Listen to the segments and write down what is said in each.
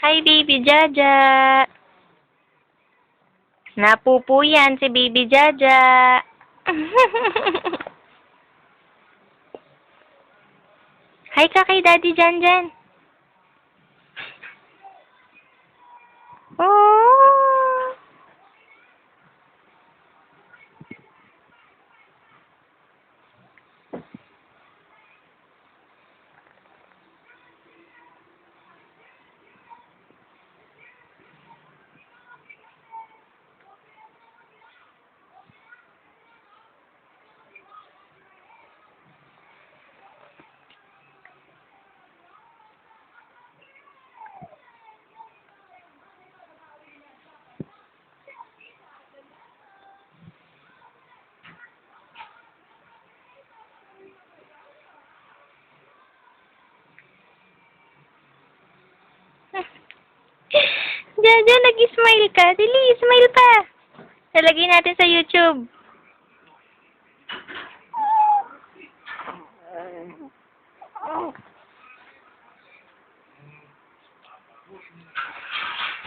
Hi, Baby Jaja. Napupo yan si Baby Jaja. Hi ka kay Daddy Janjan. Oh. Jaja, nag-smile ka. Dili, smile pa. Nalagay natin sa YouTube.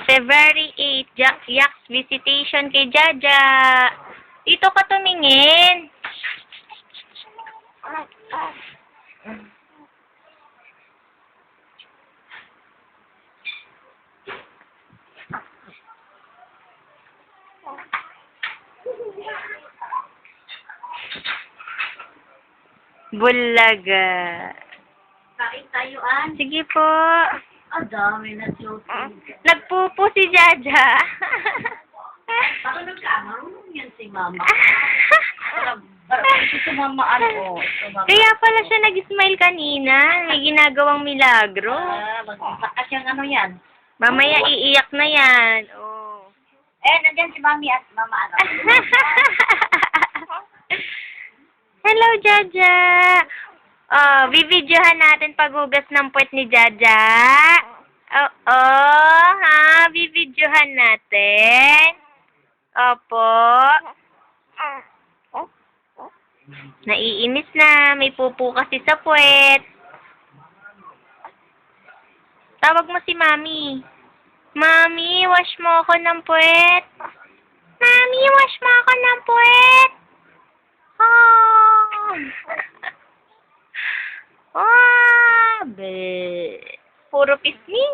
February 8, Yak's visitation kay Jaja. Dito ka tumingin. Bulaga. Kain tayo, An. Sige po. Ang dami na joke. Nagpupo si Jaja. Marunong ka, marunong yan si Mama. Barang si Mama, ano. Kaya pala siya nag-smile kanina. May ginagawang milagro. Magsakas yung ano yan. Mamaya iiyak na yan. Oh. Nandyan si Mami at Mama, ano. Hello, Jaja. Oh, bibidyohan natin paghugas ng puwet ni Jaja. Oo, ha? Bibidyohan natin. Opo. Naiinis na. May pupo kasi sa puwet. Tawag mo si Mami. Mami, wash mo ako ng puwet. Mami, wash mo ako ng puwet. Oh. Oh, be. Puro pisngi.